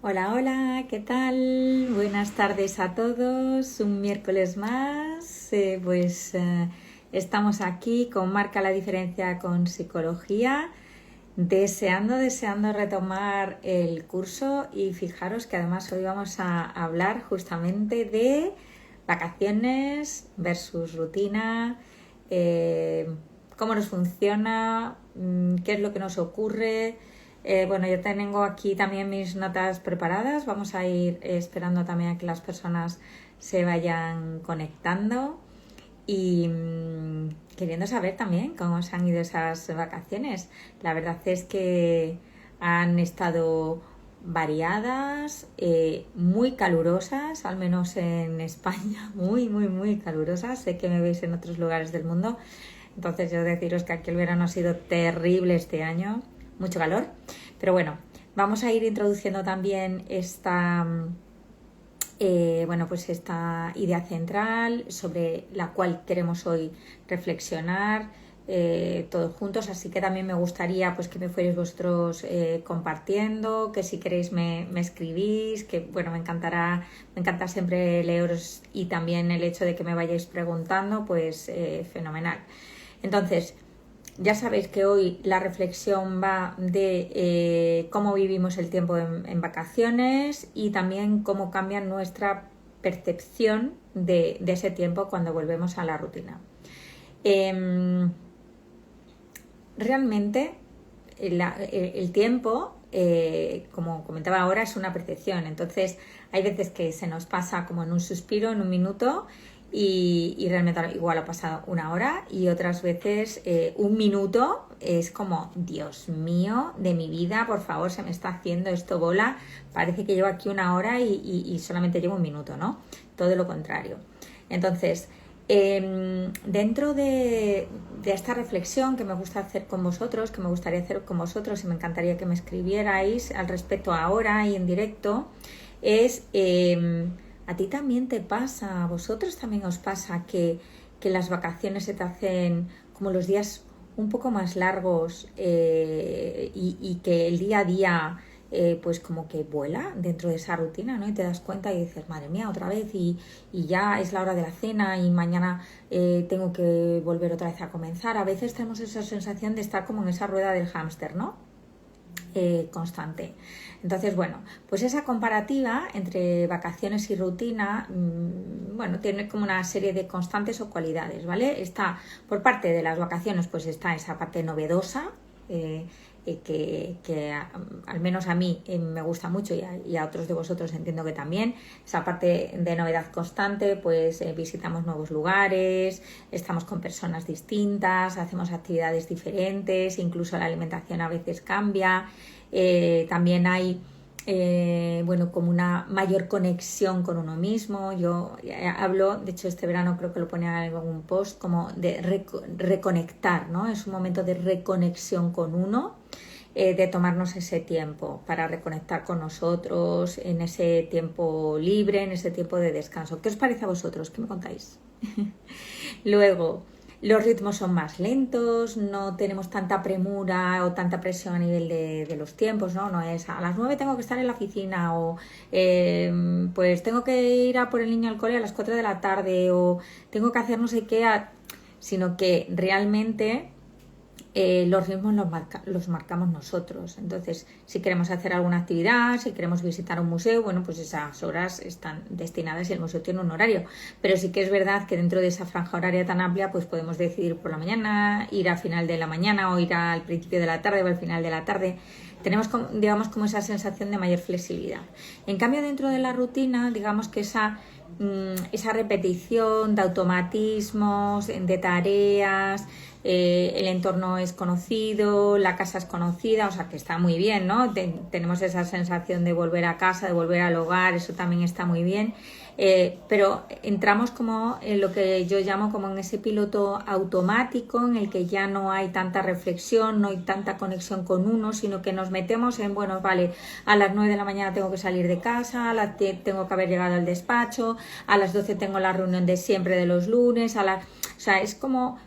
Hola, hola, ¿qué tal? Buenas tardes a todos, un miércoles más. Estamos aquí con Marca la Diferencia con Psicología, deseando retomar el curso y fijaros que además hoy vamos a hablar justamente de vacaciones versus rutina, cómo nos funciona, qué es lo que nos ocurre. Yo tengo aquí también mis notas preparadas. Vamos a ir esperando también a que las personas se vayan conectando y queriendo saber también cómo se han ido esas vacaciones. La verdad es que han estado variadas, muy calurosas, al menos en España, muy calurosas. Sé que me veis en otros lugares del mundo. Entonces yo deciros que aquí el verano ha sido terrible este año, mucho calor, pero bueno, vamos a ir introduciendo también esta idea central sobre la cual queremos hoy reflexionar todos juntos, así que también me gustaría pues que me fuerais vosotros compartiendo, que si queréis me escribís, que bueno, me encanta siempre leeros y también el hecho de que me vayáis preguntando, pues fenomenal. Entonces, ya sabéis que hoy la reflexión va de cómo vivimos el tiempo en vacaciones y también cómo cambia nuestra percepción de ese tiempo cuando volvemos a la rutina. Realmente el tiempo, como comentaba ahora, es una percepción. Entonces hay veces que se nos pasa como en un suspiro, en un minuto, y realmente igual ha pasado una hora, y otras veces un minuto es como, Dios mío, de mi vida, por favor, se me está haciendo esto bola, parece que llevo aquí una hora y solamente llevo un minuto, ¿no? Todo lo contrario. Entonces, dentro de esta reflexión que me gusta hacer con vosotros, que me gustaría hacer con vosotros y me encantaría que me escribierais al respecto ahora y en directo, es... ¿a ti también te pasa, a vosotros también os pasa que las vacaciones se te hacen como los días un poco más largos y que el día a día pues como que vuela dentro de esa rutina, ¿no? Y te das cuenta y dices, madre mía, otra vez y ya es la hora de la cena y mañana tengo que volver otra vez a comenzar. A veces tenemos esa sensación de estar como en esa rueda del hámster, ¿no? Constante. Entonces, bueno, pues esa comparativa entre vacaciones y rutina, tiene como una serie de constantes o cualidades, ¿vale? Está, por parte de las vacaciones, pues está esa parte novedosa, que al menos a mí me gusta mucho y a otros de vosotros entiendo que también, esa parte de novedad constante, pues visitamos nuevos lugares, estamos con personas distintas, hacemos actividades diferentes, incluso la alimentación a veces cambia, también hay como una mayor conexión con uno mismo. Yo hablo, de hecho este verano creo que lo ponía en algún post, como de reconectar, ¿no? Es un momento de reconexión con uno, de tomarnos ese tiempo para reconectar con nosotros en ese tiempo libre, en ese tiempo de descanso. ¿Qué os parece a vosotros? ¿Qué me contáis? Luego, los ritmos son más lentos, no tenemos tanta premura o tanta presión a nivel de los tiempos, ¿no? No es a las 9 tengo que estar en la oficina o pues tengo que ir a por el niño al cole a las 4 de la tarde o tengo que hacer no sé qué, sino que realmente los ritmos los marcamos nosotros. Entonces, si queremos hacer alguna actividad, si queremos visitar un museo, bueno, pues esas horas están destinadas y el museo tiene un horario. Pero sí que es verdad que dentro de esa franja horaria tan amplia, pues podemos decidir por la mañana, ir al final de la mañana o ir al principio de la tarde o al final de la tarde. Tenemos, digamos, como esa sensación de mayor flexibilidad. En cambio, dentro de la rutina, digamos que esa repetición de automatismos, de tareas, el entorno es conocido, la casa es conocida, o sea que está muy bien, ¿no? Tenemos esa sensación de volver a casa, de volver al hogar, eso también está muy bien, pero entramos como en lo que yo llamo como en ese piloto automático en el que ya no hay tanta reflexión, no hay tanta conexión con uno, sino que nos metemos en, bueno, vale, a las 9 de la mañana tengo que salir de casa, a las 10 tengo que haber llegado al despacho, a las 12 tengo la reunión de siempre de los lunes, o sea, es como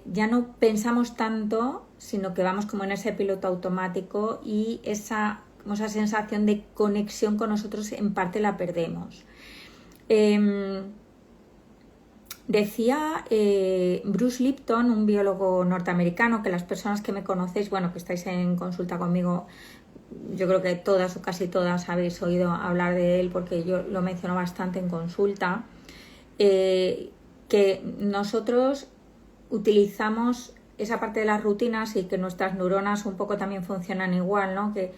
ya no pensamos tanto, sino que vamos como en ese piloto automático y esa como esa sensación de conexión con nosotros en parte la perdemos. Decía Bruce Lipton, un biólogo norteamericano, que las personas que me conocéis, bueno, que estáis en consulta conmigo, yo creo que todas o casi todas habéis oído hablar de él porque yo lo menciono bastante en consulta, que nosotros utilizamos esa parte de las rutinas y que nuestras neuronas un poco también funcionan igual, ¿no? Que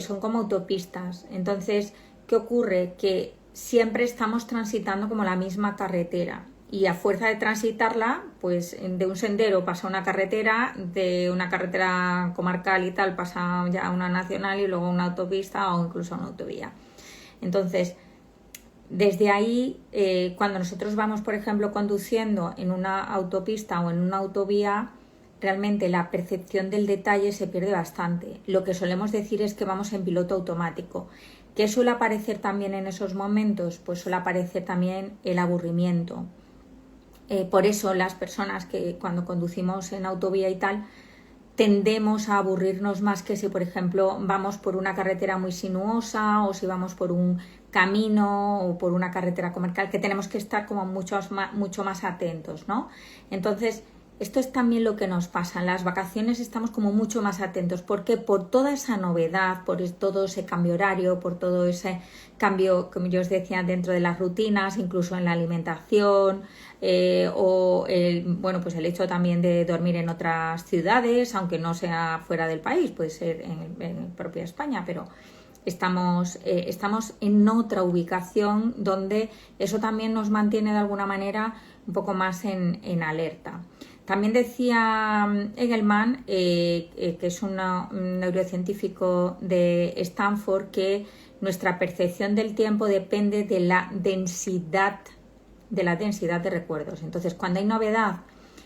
son como autopistas. Entonces, ¿qué ocurre? Que siempre estamos transitando como la misma carretera. Y a fuerza de transitarla, pues de un sendero pasa a una carretera, de una carretera comarcal y tal pasa ya a una nacional y luego a una autopista o incluso a una autovía. Entonces, desde ahí, cuando nosotros vamos, por ejemplo, conduciendo en una autopista o en una autovía, realmente la percepción del detalle se pierde bastante. Lo que solemos decir es que vamos en piloto automático. ¿Qué suele aparecer también en esos momentos? Pues suele aparecer también el aburrimiento. Por eso las personas que cuando conducimos en autovía y tal tendemos a aburrirnos más que si, por ejemplo, vamos por una carretera muy sinuosa o si vamos por un camino o por una carretera comarcal, que tenemos que estar como mucho más atentos, ¿no? Entonces, esto es también lo que nos pasa. En las vacaciones estamos como mucho más atentos. ¿Por qué? Por toda esa novedad, por todo ese cambio horario, por todo ese cambio, como yo os decía, dentro de las rutinas, incluso en la alimentación, pues el hecho también de dormir en otras ciudades, aunque no sea fuera del país, puede ser en propia España, pero estamos en otra ubicación donde eso también nos mantiene de alguna manera un poco más en alerta. También decía Engelman, que es un neurocientífico de Stanford, que nuestra percepción del tiempo depende de la densidad de recuerdos. Entonces, cuando hay novedad,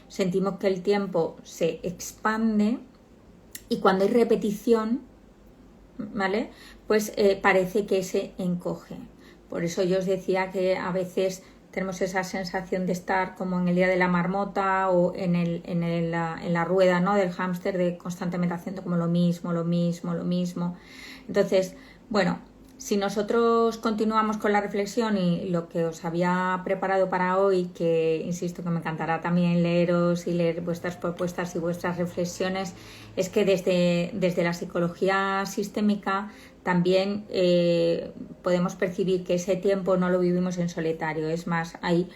sentimos que el tiempo se expande y cuando hay repetición, ¿vale? Pues parece que se encoge. Por eso yo os decía que a veces tenemos esa sensación de estar como en el día de la marmota o en la rueda, ¿no? Del hámster, de constantemente haciendo como lo mismo. Entonces, bueno, si nosotros continuamos con la reflexión y lo que os había preparado para hoy, que insisto que me encantará también leeros y leer vuestras propuestas y vuestras reflexiones, es que desde la psicología sistémica también podemos percibir que ese tiempo no lo vivimos en solitario. Es más, hay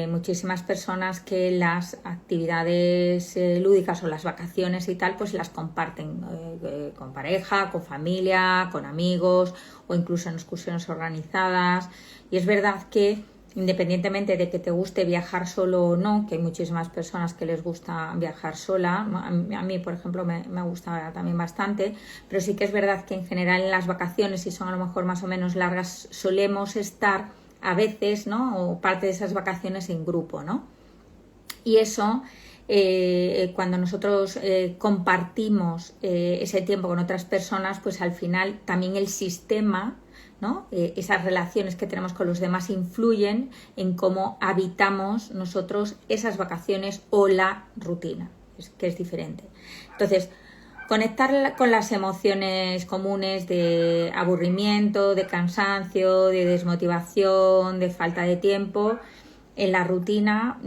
muchísimas personas que las actividades lúdicas o las vacaciones y tal, pues las comparten con pareja, con familia, con amigos o incluso en excursiones organizadas. Y es verdad que independientemente de que te guste viajar solo o no, que hay muchísimas personas que les gusta viajar sola, a mí por ejemplo me gusta también bastante, pero sí que es verdad que en general en las vacaciones, si son a lo mejor más o menos largas, solemos estar a veces, ¿no? O parte de esas vacaciones en grupo, ¿no? Y eso, cuando nosotros compartimos ese tiempo con otras personas, pues al final también el sistema, ¿no? Esas relaciones que tenemos con los demás influyen en cómo habitamos nosotros esas vacaciones o la rutina, que es diferente. Entonces, conectar con las emociones comunes de aburrimiento, de cansancio, de desmotivación, de falta de tiempo en la rutina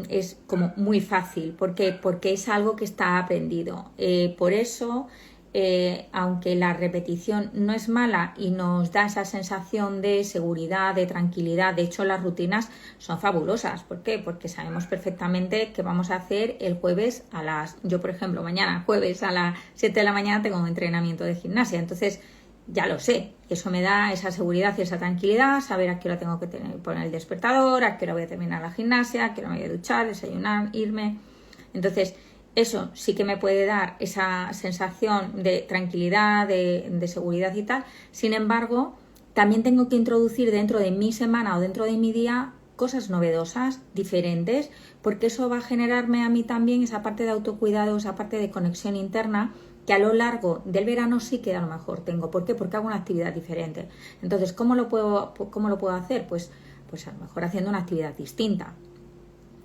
es como muy fácil. ¿Por qué? Porque es algo que está aprendido. Por eso, aunque la repetición no es mala y nos da esa sensación de seguridad, de tranquilidad, de hecho las rutinas son fabulosas. ¿Por qué? Porque sabemos perfectamente qué vamos a hacer el jueves yo por ejemplo mañana jueves a las 7 de la mañana tengo un entrenamiento de gimnasia, entonces ya lo sé, eso me da esa seguridad y esa tranquilidad, saber a qué hora tengo que poner el despertador, a qué hora voy a terminar la gimnasia, a qué hora me voy a duchar, desayunar, irme. Entonces eso sí que me puede dar esa sensación de tranquilidad, de seguridad y tal. Sin embargo, también tengo que introducir dentro de mi semana o dentro de mi día cosas novedosas, diferentes, porque eso va a generarme a mí también esa parte de autocuidado, esa parte de conexión interna que a lo largo del verano sí que a lo mejor tengo. ¿Por qué? Porque hago una actividad diferente. Entonces, ¿cómo lo puedo hacer? Pues a lo mejor haciendo una actividad distinta.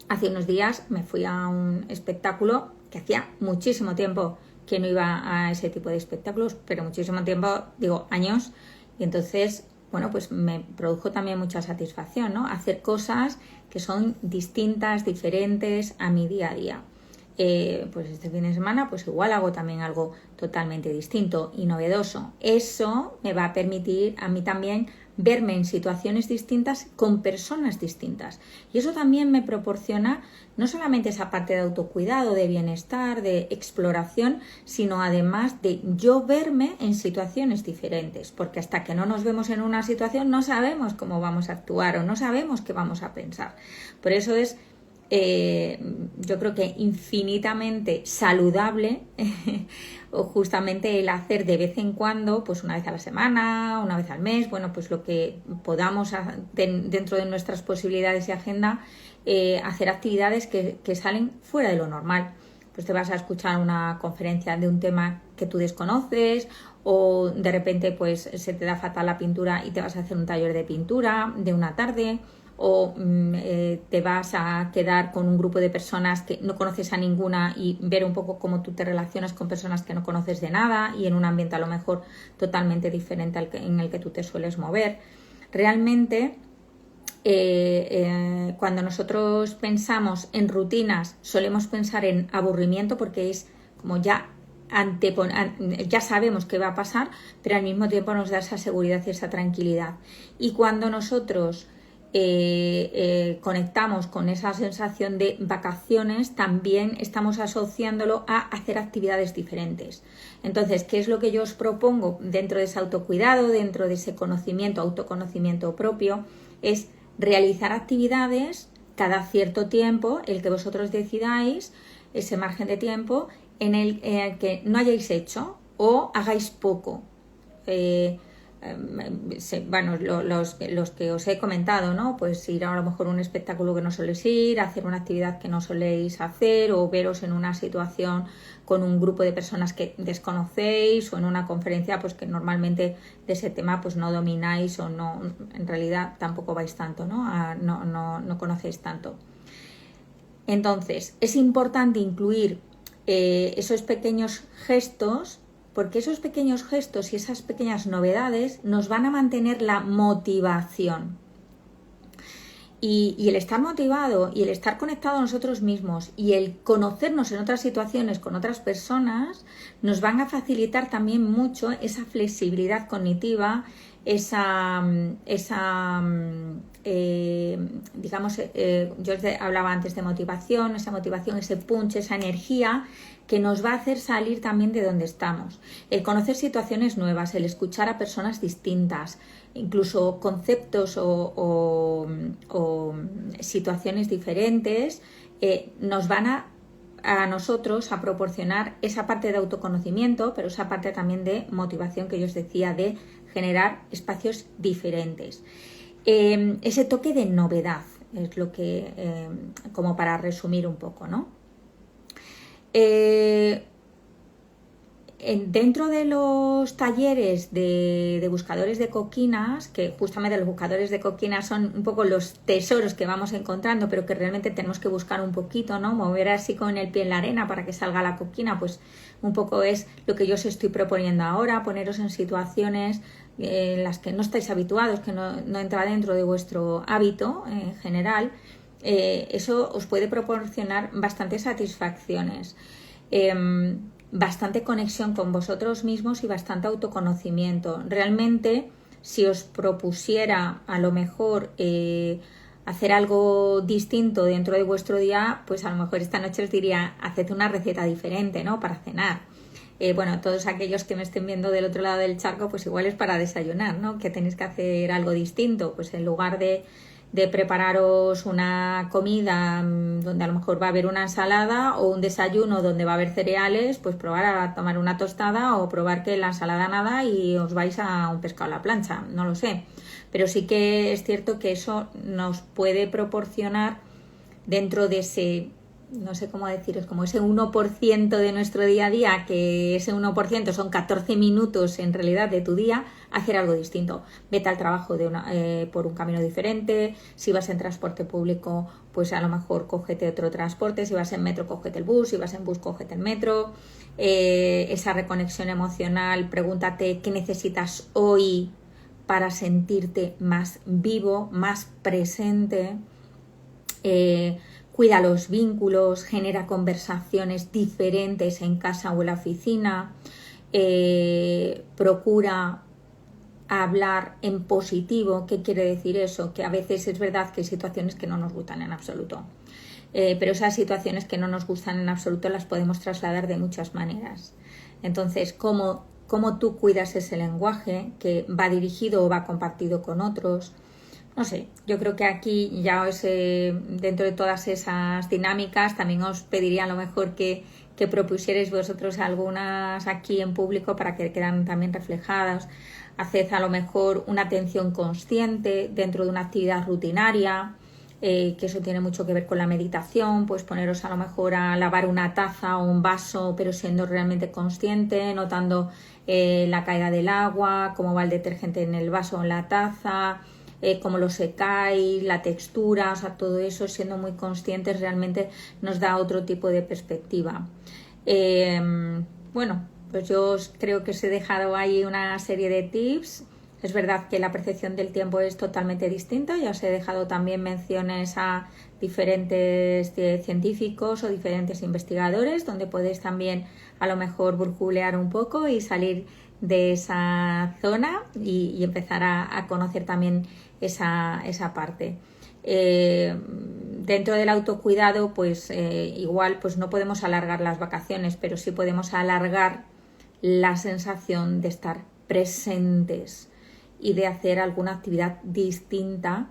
Hace unos días me fui a un espectáculo que hacía muchísimo tiempo que no iba a ese tipo de espectáculos, pero muchísimo tiempo, digo años, y entonces, bueno, pues me produjo también mucha satisfacción, ¿no? Hacer cosas que son distintas, diferentes a mi día a día. Pues este fin de semana pues igual hago también algo totalmente distinto y novedoso. Eso me va a permitir a mí también verme en situaciones distintas con personas distintas, y eso también me proporciona no solamente esa parte de autocuidado, de bienestar, de exploración, sino además de yo verme en situaciones diferentes, porque hasta que no nos vemos en una situación no sabemos cómo vamos a actuar o no sabemos qué vamos a pensar. Por eso es yo creo que infinitamente saludable o justamente el hacer de vez en cuando, pues una vez a la semana, una vez al mes, bueno, pues lo que podamos dentro de nuestras posibilidades y agenda, hacer actividades que salen fuera de lo normal. Pues te vas a escuchar una conferencia de un tema que tú desconoces, o de repente pues se te da fatal la pintura y te vas a hacer un taller de pintura de una tarde, o te vas a quedar con un grupo de personas que no conoces a ninguna y ver un poco cómo tú te relacionas con personas que no conoces de nada y en un ambiente a lo mejor totalmente diferente en el que tú te sueles mover. Realmente, cuando nosotros pensamos en rutinas, solemos pensar en aburrimiento, porque es como ya sabemos qué va a pasar, pero al mismo tiempo nos da esa seguridad y esa tranquilidad. Y cuando nosotros conectamos con esa sensación de vacaciones, también estamos asociándolo a hacer actividades diferentes. Entonces, ¿qué es lo que yo os propongo dentro de ese autocuidado, dentro de ese conocimiento, autoconocimiento propio? Es realizar actividades cada cierto tiempo, el que vosotros decidáis, ese margen de tiempo en el que no hayáis hecho o hagáis poco. Bueno, los que os he comentado, ¿no? Pues ir a lo mejor a un espectáculo que no soléis ir, hacer una actividad que no soléis hacer, o veros en una situación con un grupo de personas que desconocéis, o en una conferencia pues que normalmente de ese tema pues no domináis, o no, en realidad tampoco vais tanto, ¿no? No conocéis tanto. Entonces, es importante incluir esos pequeños gestos, porque esos pequeños gestos y esas pequeñas novedades nos van a mantener la motivación. Y el estar motivado y el estar conectado a nosotros mismos y el conocernos en otras situaciones con otras personas nos van a facilitar también mucho esa flexibilidad cognitiva, digamos, yo hablaba antes de motivación, ese punch, esa energía que nos va a hacer salir también de donde estamos. El conocer situaciones nuevas, el escuchar a personas distintas, incluso conceptos o situaciones diferentes, nos van a nosotros a proporcionar esa parte de autoconocimiento, pero esa parte también de motivación que yo os decía, de generar espacios diferentes. Ese toque de novedad es lo que, como para resumir un poco, ¿no? Dentro de los talleres de buscadores de coquinas, que justamente los buscadores de coquinas son un poco los tesoros que vamos encontrando, pero que realmente tenemos que buscar un poquito, ¿no? Mover así con el pie en la arena para que salga la coquina, pues un poco es lo que yo os estoy proponiendo ahora, poneros en situaciones en las que no estáis habituados, que no entra dentro de vuestro hábito en general. Eso os puede proporcionar bastantes satisfacciones, bastante conexión con vosotros mismos y bastante autoconocimiento. Realmente, si os propusiera a lo mejor hacer algo distinto dentro de vuestro día, pues a lo mejor esta noche os diría, haced una receta diferente, ¿no? Para cenar. Bueno, todos aquellos que me estén viendo del otro lado del charco, pues igual es para desayunar, ¿no? Que tenéis que hacer algo distinto, pues en lugar de prepararos una comida donde a lo mejor va a haber una ensalada, o un desayuno donde va a haber cereales, pues probar a tomar una tostada, o probar que la ensalada nada y os vais a un pescado a la plancha, no lo sé. Pero sí que es cierto que eso nos puede proporcionar, dentro de ese no sé cómo deciros, como ese 1% de nuestro día a día, que ese 1% son 14 minutos en realidad de tu día, hacer algo distinto. Vete al trabajo por un camino diferente. Si vas en transporte público, pues a lo mejor cógete otro transporte. Si vas en metro, cógete el bus. Si vas en bus, cógete el metro. Esa reconexión emocional, pregúntate qué necesitas hoy para sentirte más vivo, más presente. Cuida los vínculos, genera conversaciones diferentes en casa o en la oficina, procura hablar en positivo. ¿Qué quiere decir eso? Que a veces es verdad que hay situaciones que no nos gustan en absoluto, pero esas situaciones que no nos gustan en absoluto las podemos trasladar de muchas maneras. Entonces, ¿cómo tú cuidas ese lenguaje que va dirigido o va compartido con otros? No sé, yo creo que aquí ya dentro de todas esas dinámicas también os pediría a lo mejor que propusierais vosotros algunas aquí en público para que quedan también reflejadas. Haced a lo mejor una atención consciente dentro de una actividad rutinaria, que eso tiene mucho que ver con la meditación, pues poneros a lo mejor a lavar una taza o un vaso, pero siendo realmente consciente, notando la caída del agua, cómo va el detergente en el vaso o en la taza, cómo lo secáis, la textura, o sea, todo eso, siendo muy conscientes, realmente nos da otro tipo de perspectiva. Bueno, pues yo creo que os he dejado ahí una serie de tips. Es verdad que la percepción del tiempo es totalmente distinta. Ya os he dejado también menciones a diferentes científicos o diferentes investigadores, donde podéis también a lo mejor burbulear un poco y salir de esa zona y empezar a conocer también esa parte. Dentro del autocuidado, pues igual pues no podemos alargar las vacaciones, pero sí podemos alargar la sensación de estar presentes y de hacer alguna actividad distinta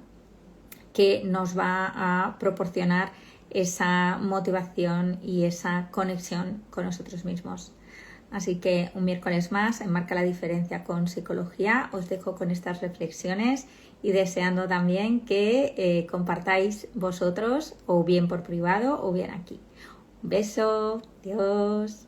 que nos va a proporcionar esa motivación y esa conexión con nosotros mismos. Así que un miércoles más en Marca la Diferencia con Psicología. Os dejo con estas reflexiones y deseando también que compartáis vosotros, o bien por privado o bien aquí. Un beso, adiós.